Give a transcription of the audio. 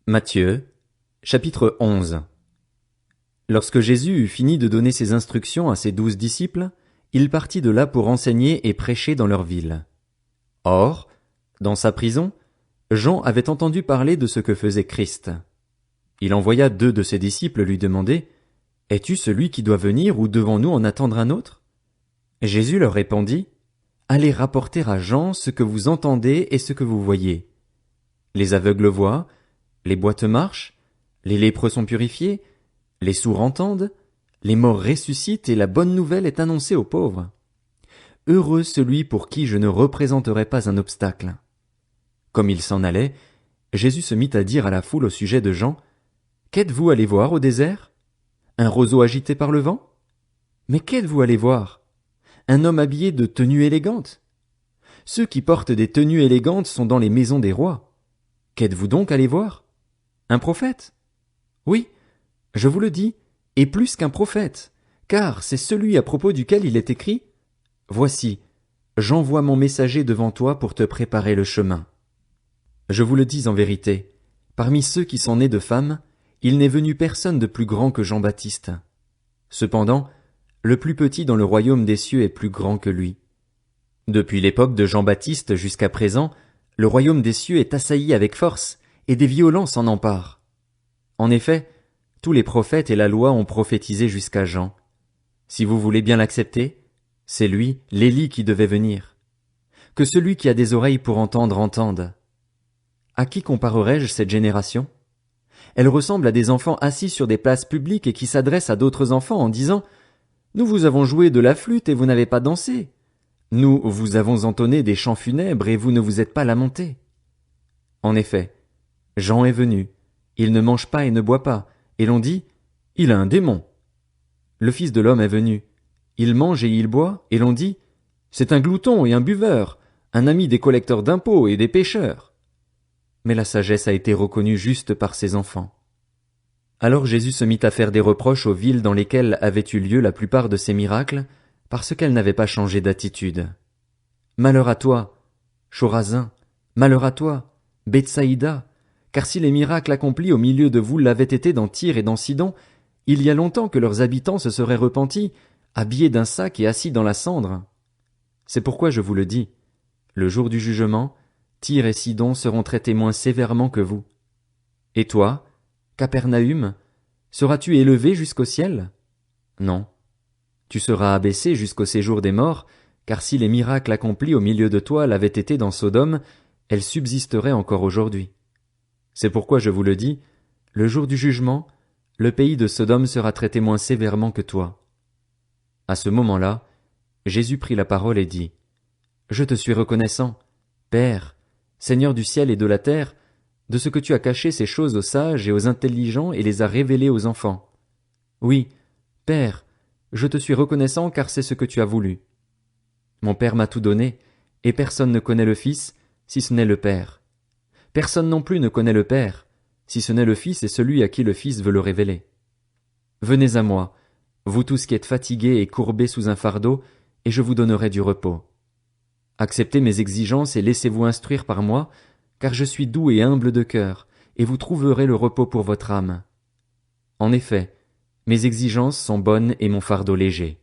Matthieu, chapitre 11. Lorsque Jésus eut fini de donner ses instructions à ses 12 disciples, il partit de là pour enseigner et prêcher dans leur ville. Or, dans sa prison, Jean avait entendu parler de ce que faisait Christ. Il envoya 2 de ses disciples lui demander, « Es-tu celui qui doit venir ou devons-nous en attendre un autre ?» Jésus leur répondit, « Allez rapporter à Jean ce que vous entendez et ce que vous voyez. Les aveugles voient, les boîtes marchent, les lépreux sont purifiés, les sourds entendent, les morts ressuscitent et la bonne nouvelle est annoncée aux pauvres. Heureux celui pour qui je ne représenterai pas un obstacle. » Comme il s'en allait, Jésus se mit à dire à la foule au sujet de Jean, « Qu'êtes-vous allé voir au désert? Un roseau agité par le vent? Mais qu'êtes-vous allé voir? Un homme habillé de tenues élégantes? Ceux qui portent des tenues élégantes sont dans les maisons des rois. Qu'êtes-vous donc allé voir? Un prophète? Oui, je vous le dis, et plus qu'un prophète, car c'est celui à propos duquel il est écrit, « Voici, j'envoie mon messager devant toi pour te préparer le chemin. » Je vous le dis en vérité, parmi ceux qui sont nés de femmes, il n'est venu personne de plus grand que Jean-Baptiste. Cependant, le plus petit dans le royaume des cieux est plus grand que lui. Depuis l'époque de Jean-Baptiste jusqu'à présent, le royaume des cieux est assailli avec force, et des violents s'en emparent. En effet, tous les prophètes et la loi ont prophétisé jusqu'à Jean. Si vous voulez bien l'accepter, c'est lui, l'Élie, qui devait venir. Que celui qui a des oreilles pour entendre entende. À qui comparerai-je cette génération? Elle ressemble à des enfants assis sur des places publiques et qui s'adressent à d'autres enfants en disant « Nous vous avons joué de la flûte et vous n'avez pas dansé. Nous vous avons entonné des chants funèbres et vous ne vous êtes pas lamentés. » En effet, Jean est venu, il ne mange pas et ne boit pas, et l'on dit « Il a un démon. » Le Fils de l'homme est venu, il mange et il boit, et l'on dit « C'est un glouton et un buveur, un ami des collecteurs d'impôts et des pécheurs. » Mais la sagesse a été reconnue juste par ses enfants. Alors Jésus se mit à faire des reproches aux villes dans lesquelles avaient eu lieu la plupart de ses miracles, parce qu'elles n'avaient pas changé d'attitude. Malheur à toi, Chorazin, malheur à toi, Bethsaïda, car si les miracles accomplis au milieu de vous l'avaient été dans Tyr et dans Sidon, il y a longtemps que leurs habitants se seraient repentis, habillés d'un sac et assis dans la cendre. C'est pourquoi je vous le dis, le jour du jugement, Tyr et Sidon seront traités moins sévèrement que vous. Et toi, Capernaüm, seras-tu élevé jusqu'au ciel? Non. Tu seras abaissé jusqu'au séjour des morts, car si les miracles accomplis au milieu de toi l'avaient été dans Sodome, elles subsisteraient encore aujourd'hui. C'est pourquoi je vous le dis, le jour du jugement, le pays de Sodome sera traité moins sévèrement que toi. À ce moment-là, Jésus prit la parole et dit, « Je te suis reconnaissant, Père, Seigneur du ciel et de la terre, de ce que tu as caché ces choses aux sages et aux intelligents et les as révélées aux enfants. Oui, Père, je te suis reconnaissant car c'est ce que tu as voulu. Mon Père m'a tout donné, et personne ne connaît le Fils, si ce n'est le Père. Personne non plus ne connaît le Père, si ce n'est le Fils et celui à qui le Fils veut le révéler. Venez à moi, vous tous qui êtes fatigués et courbés sous un fardeau, et je vous donnerai du repos. Acceptez mes exigences et laissez-vous instruire par moi, car je suis doux et humble de cœur, et vous trouverez le repos pour votre âme. En effet, mes exigences sont bonnes et mon fardeau léger.